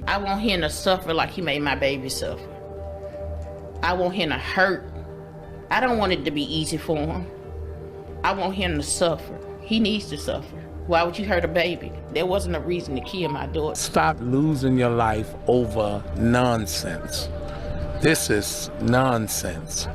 I want him to suffer like he made my baby suffer. I want him to hurt. I don't want it to be easy for him. I want him to suffer. He needs to suffer. Why would you hurt a baby? There wasn't a reason to kill my daughter. Stop losing your life over nonsense. This is nonsense.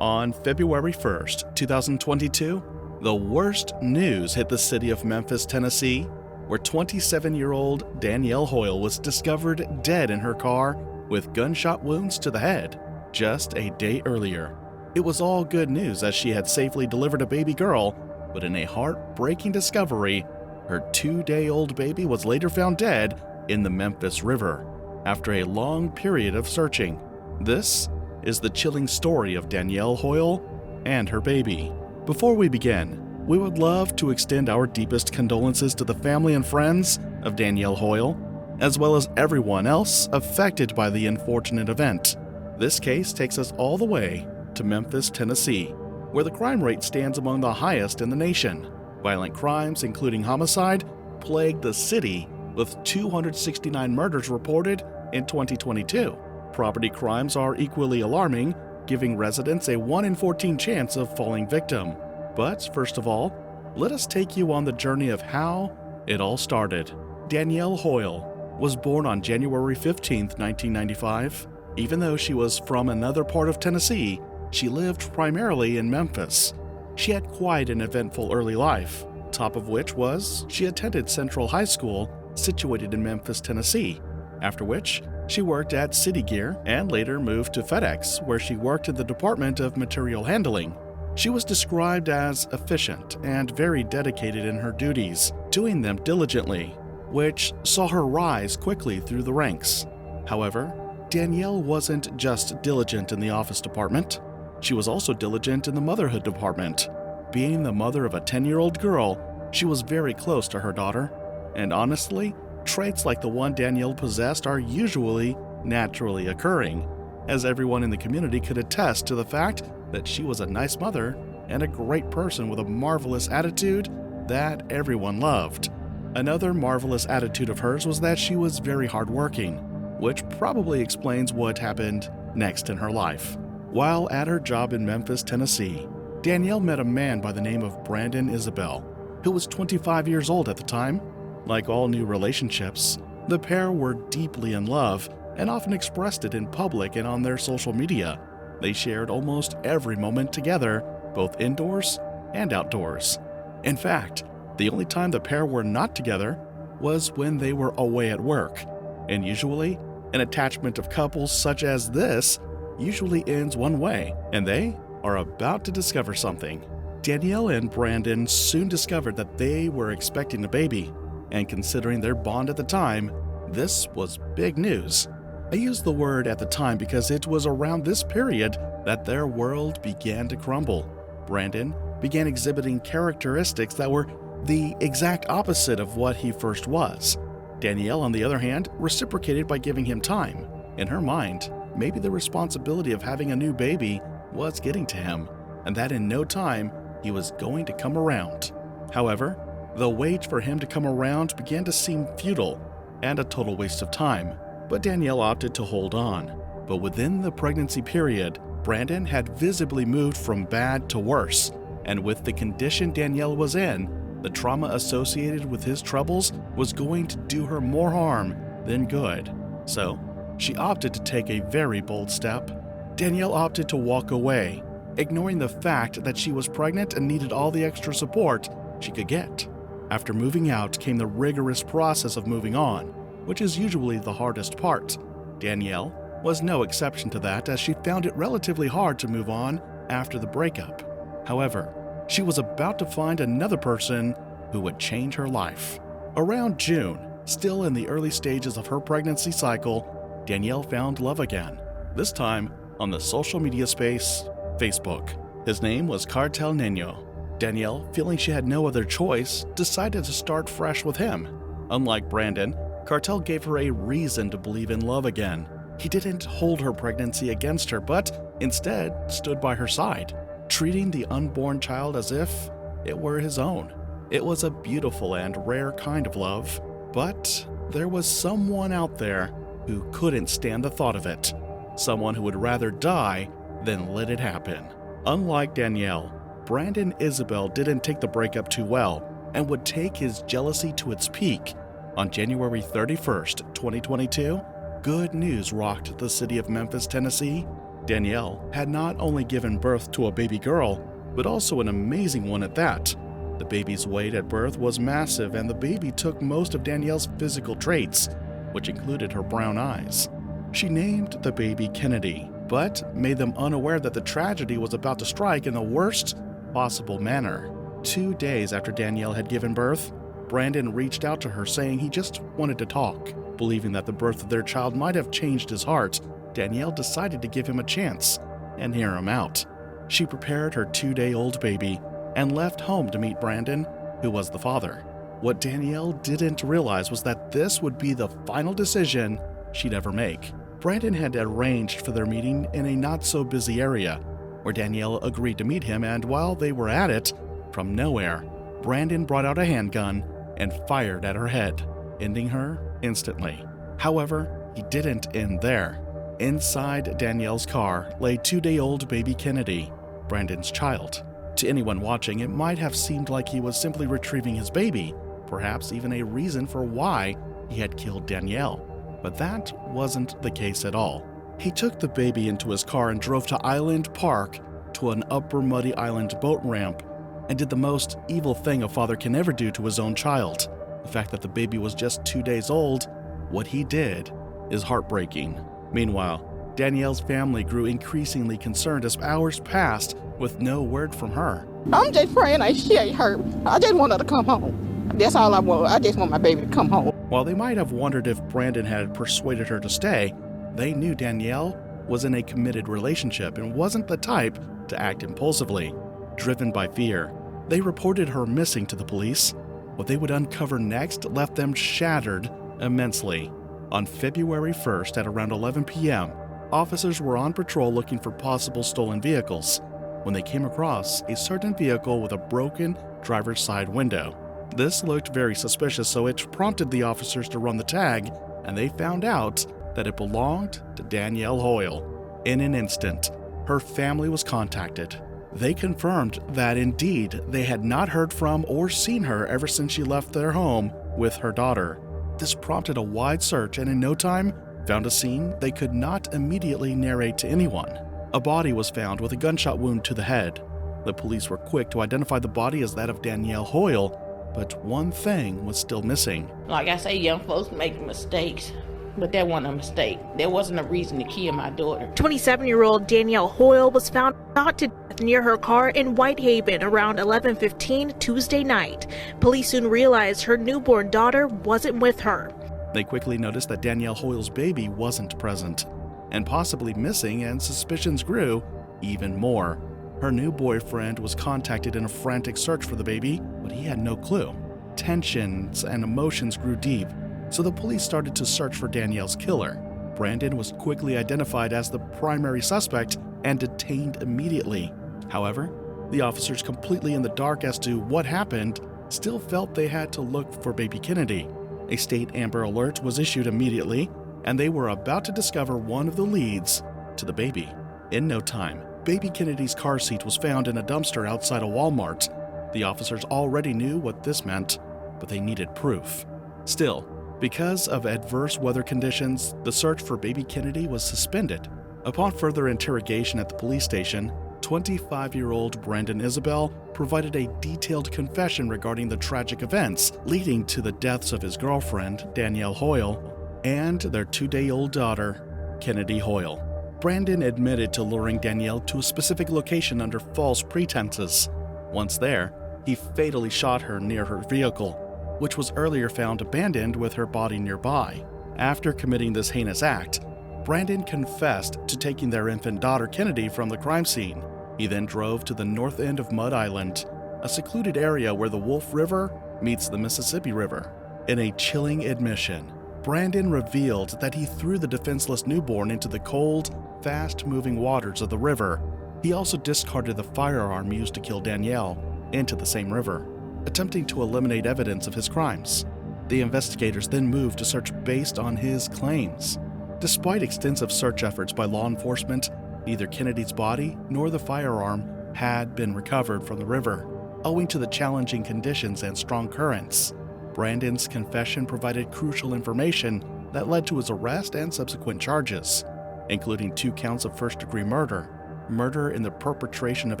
On February 1st, 2022, the worst news hit the city of Memphis, Tennessee, where 27-year-old Danielle Hoyle was discovered dead in her car with gunshot wounds to the head just a day earlier. It was all good news as she had safely delivered a baby girl, but in a heartbreaking discovery, her 2-day-old baby was later found dead in the Memphis River after a long period of searching. This is the chilling story of Danielle Hoyle and her baby. Before we begin, we would love to extend our deepest condolences to the family and friends of Danielle Hoyle, as well as everyone else affected by the unfortunate event. This case takes us all the way to Memphis, Tennessee, where the crime rate stands among the highest in the nation. Violent crimes, including homicide, plagued the city, with 269 murders reported in 2022. Property crimes are equally alarming, giving residents a 1 in 14 chance of falling victim. But first of all, let us take you on the journey of how it all started. Danielle Hoyle was born on January 15, 1995. Even though she was from another part of Tennessee, she lived primarily in Memphis. She had quite an eventful early life, top of which was she attended Central High School, situated in Memphis, Tennessee, after which she worked at City Gear and later moved to FedEx, where she worked in the Department of Material Handling. She was described as efficient and very dedicated in her duties, doing them diligently, which saw her rise quickly through the ranks. However, Danielle wasn't just diligent in the office department. She was also diligent in the motherhood department. Being the mother of a 10-year-old girl, she was very close to her daughter. And honestly, traits like the one Danielle possessed are usually naturally occurring, as everyone in the community could attest to the fact that she was a nice mother and a great person with a marvelous attitude that everyone loved. Another marvelous attitude of hers was that she was very hardworking, which probably explains what happened next in her life. While at her job in Memphis, Tennessee, Danielle met a man by the name of Brandon Isabel, who was 25 years old at the time. Like all new relationships, the pair were deeply in love and often expressed it in public and on their social media. They shared almost every moment together, both indoors and outdoors. In fact, the only time the pair were not together was when they were away at work. And usually, an attachment of couples such as this usually ends one way, and they are about to discover something. Danielle and Brandon soon discovered that they were expecting a baby, and considering their bond at the time, this was big news. I use the word at the time because it was around this period that their world began to crumble. Brandon began exhibiting characteristics that were the exact opposite of what he first was. Danielle, on the other hand, reciprocated by giving him time. In her mind, maybe the responsibility of having a new baby was getting to him, and that in no time he was going to come around. However, the wait for him to come around began to seem futile and a total waste of time, but Danielle opted to hold on. But within the pregnancy period, Brandon had visibly moved from bad to worse, and with the condition Danielle was in, the trauma associated with his troubles was going to do her more harm than good. So, she opted to take a very bold step. Danielle opted to walk away, ignoring the fact that she was pregnant and needed all the extra support she could get. After moving out came the rigorous process of moving on, which is usually the hardest part. Danielle was no exception to that, as she found it relatively hard to move on after the breakup. However, she was about to find another person who would change her life. Around June, still in the early stages of her pregnancy cycle, Danielle found love again, this time on the social media space, Facebook. His name was Cartel Nino. Danielle, feeling she had no other choice, decided to start fresh with him. Unlike Brandon, Cartel gave her a reason to believe in love again. He didn't hold her pregnancy against her, but instead stood by her side, treating the unborn child as if it were his own. It was a beautiful and rare kind of love, but there was someone out there who couldn't stand the thought of it. Someone who would rather die than let it happen. Unlike Danielle, Brandon Isabel didn't take the breakup too well and would take his jealousy to its peak. On January 31st, 2022, good news rocked the city of Memphis, Tennessee. Danielle had not only given birth to a baby girl, but also an amazing one at that. The baby's weight at birth was massive, and the baby took most of Danielle's physical traits, which included her brown eyes. She named the baby Kennedy, but made them unaware that the tragedy was about to strike in the worst possible manner. 2 days after Danielle had given birth, Brandon reached out to her saying he just wanted to talk. Believing that the birth of their child might have changed his heart, Danielle decided to give him a chance and hear him out. She prepared her 2-day-old baby and left home to meet Brandon, who was the father. What Danielle didn't realize was that this would be the final decision she'd ever make. Brandon had arranged for their meeting in a not-so-busy area, where Danielle agreed to meet him, and while they were at it, from nowhere, Brandon brought out a handgun and fired at her head, ending her instantly. However, he didn't end there. Inside Danielle's car lay 2-day-old baby Kennedy, Brandon's child. To anyone watching, it might have seemed like he was simply retrieving his baby, perhaps even a reason for why he had killed Danielle. But that wasn't the case at all. He took the baby into his car and drove to Island Park to an Upper Muddy Island boat ramp and did the most evil thing a father can ever do to his own child. The fact that the baby was just 2 days old, what he did is heartbreaking. Meanwhile, Danielle's family grew increasingly concerned as hours passed with no word from her. I'm just praying that she ain't hurt. I just want her to come home. That's all I want. I just want my baby to come home. While they might have wondered if Brandon had persuaded her to stay, they knew Danielle was in a committed relationship and wasn't the type to act impulsively. Driven by fear, they reported her missing to the police. What they would uncover next left them shattered immensely. On February 1st at around 11 p.m., officers were on patrol looking for possible stolen vehicles when they came across a certain vehicle with a broken driver's side window. This looked very suspicious, so it prompted the officers to run the tag, and they found out that it belonged to Danielle Hoyle. In an instant, her family was contacted. They confirmed that indeed they had not heard from or seen her ever since she left their home with her daughter. This prompted a wide search, and in no time found a scene they could not immediately narrate to anyone. A body was found with a gunshot wound to the head. The police were quick to identify the body as that of Danielle Hoyle, but one thing was still missing. Like I say, young folks make mistakes, but that wasn't a mistake. There wasn't a reason to kill my daughter. 27-year-old Danielle Hoyle was found shot to death near her car in Whitehaven around 11:15 Tuesday night. Police soon realized her newborn daughter wasn't with her. They quickly noticed that Danielle Hoyle's baby wasn't present and possibly missing, and suspicions grew even more. Her new boyfriend was contacted in a frantic search for the baby, but he had no clue. Tensions and emotions grew deep, so the police started to search for Danielle's killer. Brandon was quickly identified as the primary suspect and detained immediately. However, the officers, completely in the dark as to what happened, still felt they had to look for baby Kennedy. A state Amber Alert was issued immediately, and they were about to discover one of the leads to the baby. In no time, baby Kennedy's car seat was found in a dumpster outside a Walmart. The officers already knew what this meant, but they needed proof. Still, because of adverse weather conditions, the search for baby Kennedy was suspended. Upon further interrogation at the police station, 25-year-old Brandon Isabel provided a detailed confession regarding the tragic events leading to the deaths of his girlfriend, Danielle Hoyle, and their 2-day-old daughter, Kennedy Hoyle. Brandon admitted to luring Danielle to a specific location under false pretenses. Once there, he fatally shot her near her vehicle, which was earlier found abandoned with her body nearby. After committing this heinous act, Brandon confessed to taking their infant daughter Kennedy from the crime scene. He then drove to the north end of Mud Island, a secluded area where the Wolf River meets the Mississippi River. In a chilling admission, Brandon revealed that he threw the defenseless newborn into the cold, fast-moving waters of the river. He also discarded the firearm used to kill Danielle into the same river, attempting to eliminate evidence of his crimes. The investigators then moved to search based on his claims. Despite extensive search efforts by law enforcement, neither Kennedy's body nor the firearm had been recovered from the river, owing to the challenging conditions and strong currents. Brandon's confession provided crucial information that led to his arrest and subsequent charges, including 2 counts of first-degree murder, murder in the perpetration of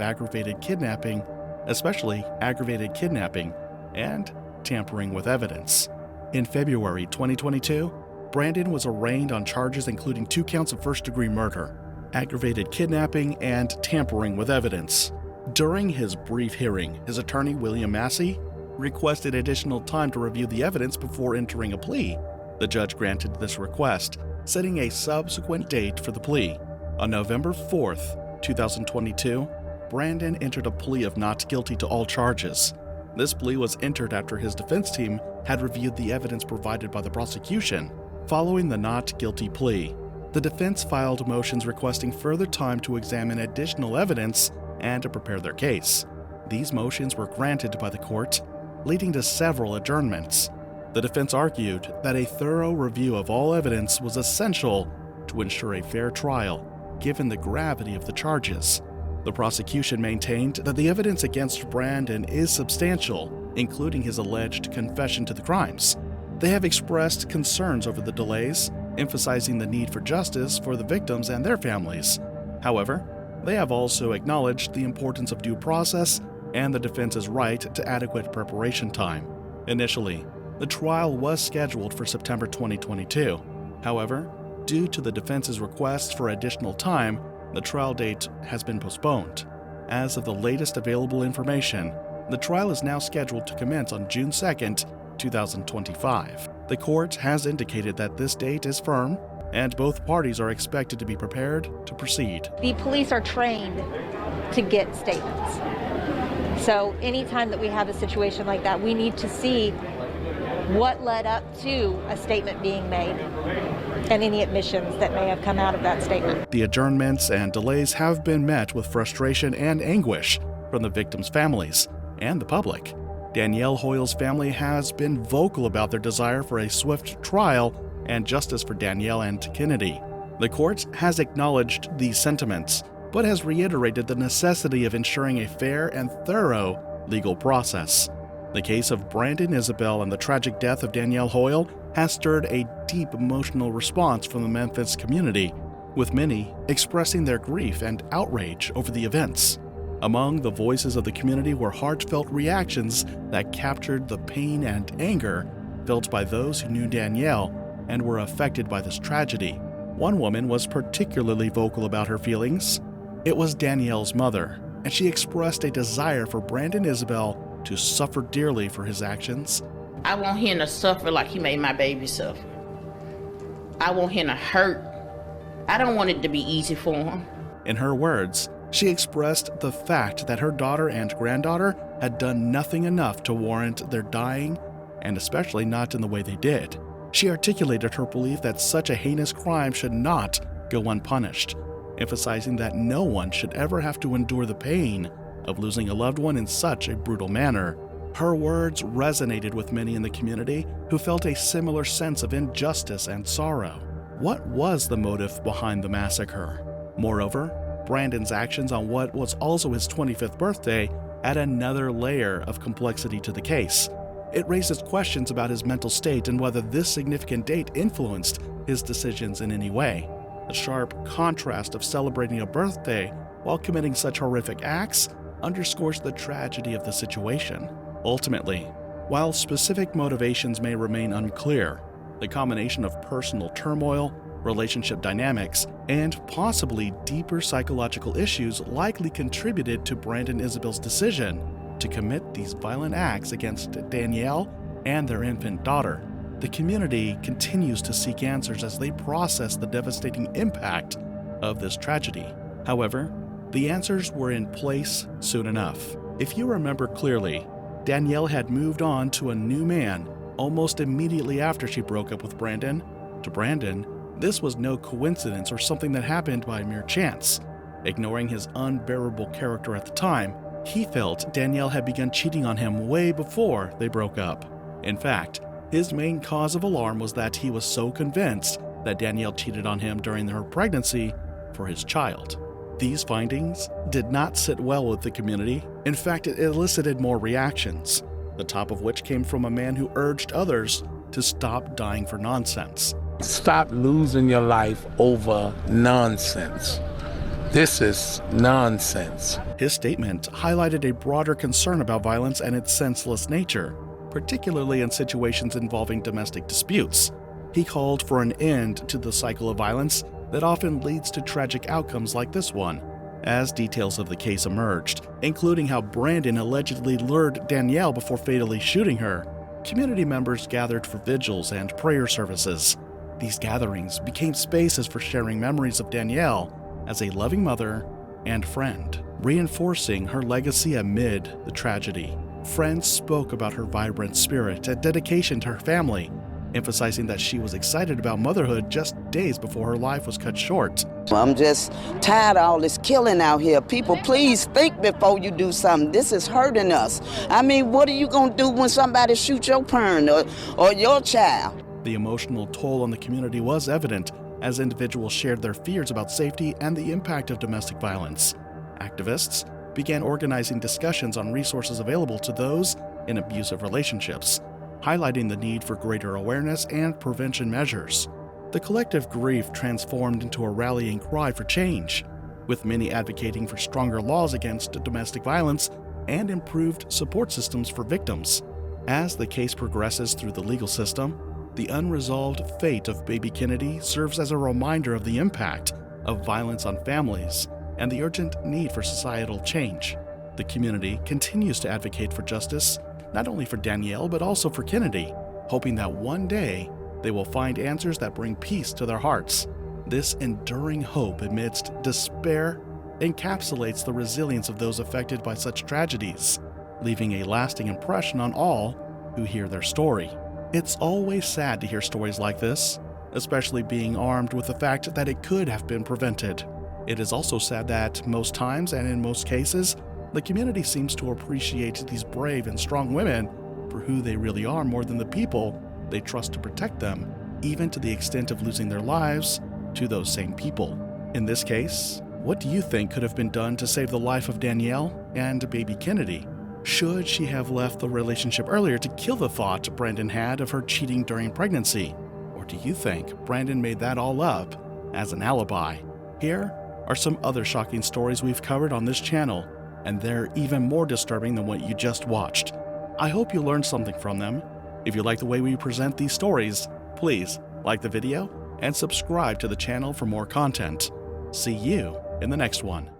aggravated kidnapping, especially aggravated kidnapping, and tampering with evidence. In February 2022, Brandon was arraigned on charges including 2 counts of first-degree murder, aggravated kidnapping, and tampering with evidence. During his brief hearing, his attorney, William Massey, requested additional time to review the evidence before entering a plea. The judge granted this request, setting a subsequent date for the plea. On November 4th, 2022, Brandon entered a plea of not guilty to all charges. This plea was entered after his defense team had reviewed the evidence provided by the prosecution. Following the not guilty plea, the defense filed motions requesting further time to examine additional evidence and to prepare their case. These motions were granted by the court, leading to several adjournments. The defense argued that a thorough review of all evidence was essential to ensure a fair trial, given the gravity of the charges. The prosecution maintained that the evidence against Brandon is substantial, including his alleged confession to the crimes. They have expressed concerns over the delays, emphasizing the need for justice for the victims and their families. However, they have also acknowledged the importance of due process and the defense's right to adequate preparation time. Initially, the trial was scheduled for September 2022. However, due to the defense's request for additional time, the trial date has been postponed. As of the latest available information, the trial is now scheduled to commence on June 2nd, 2025. The court has indicated that this date is firm, and both parties are expected to be prepared to proceed. The police are trained to get statements. So anytime that we have a situation like that, we need to see what led up to a statement being made and any admissions that may have come out of that statement. The adjournments and delays have been met with frustration and anguish from the victims' families and the public. Danielle Hoyle's family has been vocal about their desire for a swift trial and justice for Danielle and Kennedy. The court has acknowledged these sentiments, but has reiterated the necessity of ensuring a fair and thorough legal process. The case of Brandon Isabel and the tragic death of Danielle Hoyle has stirred a deep emotional response from the Memphis community, with many expressing their grief and outrage over the events. Among the voices of the community were heartfelt reactions that captured the pain and anger felt by those who knew Danielle and were affected by this tragedy. One woman was particularly vocal about her feelings. It was Danielle's mother, and she expressed a desire for Brandon Isabel to suffer dearly for his actions. I want him to suffer like he made my baby suffer. I want him to hurt. I don't want it to be easy for him. In her words, she expressed the fact that her daughter and granddaughter had done nothing enough to warrant their dying, and especially not in the way they did. She articulated her belief that such a heinous crime should not go unpunished, emphasizing that no one should ever have to endure the pain of losing a loved one in such a brutal manner. Her words resonated with many in the community who felt a similar sense of injustice and sorrow. What was the motive behind the massacre? Moreover, Brandon's actions on what was also his 25th birthday add another layer of complexity to the case. It raises questions about his mental state and whether this significant date influenced his decisions in any way. The sharp contrast of celebrating a birthday while committing such horrific acts underscores the tragedy of the situation. Ultimately, while specific motivations may remain unclear, the combination of personal turmoil, relationship dynamics, and possibly deeper psychological issues likely contributed to Brandon Isabel's decision to commit these violent acts against Danielle and their infant daughter. The community continues to seek answers as they process the devastating impact of this tragedy. However, the answers were in place soon enough. If you remember clearly, Danielle had moved on to a new man almost immediately after she broke up with Brandon. To Brandon, this was no coincidence or something that happened by mere chance. Ignoring his unbearable character at the time, he felt Danielle had begun cheating on him way before they broke up. In fact, his main cause of alarm was that he was so convinced that Danielle cheated on him during her pregnancy for his child. These findings did not sit well with the community. In fact, it elicited more reactions, the top of which came from a man who urged others to stop dying for nonsense. Stop losing your life over nonsense. This is nonsense. His statement highlighted a broader concern about violence and its senseless nature, particularly in situations involving domestic disputes. He called for an end to the cycle of violence that often leads to tragic outcomes like this one, as details of the case emerged, including how Brandon allegedly lured Danielle before fatally shooting her. Community members gathered for vigils and prayer services. These gatherings became spaces for sharing memories of Danielle as a loving mother and friend, reinforcing her legacy amid the tragedy. Friends spoke about her vibrant spirit and dedication to her family, emphasizing that she was excited about motherhood just days before her life was cut short. I'm just tired of all this killing out here. People, please think before you do something. This is hurting us. I mean, what are you going to do when somebody shoots your parent or your child? The emotional toll on the community was evident as individuals shared their fears about safety and the impact of domestic violence. Activists began organizing discussions on resources available to those in abusive relationships, highlighting the need for greater awareness and prevention measures. The collective grief transformed into a rallying cry for change, with many advocating for stronger laws against domestic violence and improved support systems for victims. As the case progresses through the legal system, the unresolved fate of baby Kennedy serves as a reminder of the impact of violence on families and the urgent need for societal change. The community continues to advocate for justice, not only for Danielle, but also for Kennedy, hoping that one day they will find answers that bring peace to their hearts. This enduring hope amidst despair encapsulates the resilience of those affected by such tragedies, leaving a lasting impression on all who hear their story. It's always sad to hear stories like this, especially being armed with the fact that it could have been prevented. It is also sad that most times, and in most cases, the community seems to appreciate these brave and strong women for who they really are more than the people they trust to protect them, even to the extent of losing their lives to those same people. In this case, what do you think could have been done to save the life of Danielle and baby Kennedy? Should she have left the relationship earlier to kill the thought Brandon had of her cheating during pregnancy? Or do you think Brandon made that all up as an alibi? Here are some other shocking stories we've covered on this channel, and they're even more disturbing than what you just watched. I hope you learned something from them. If you like the way we present these stories, please like the video and subscribe to the channel for more content. See you in the next one.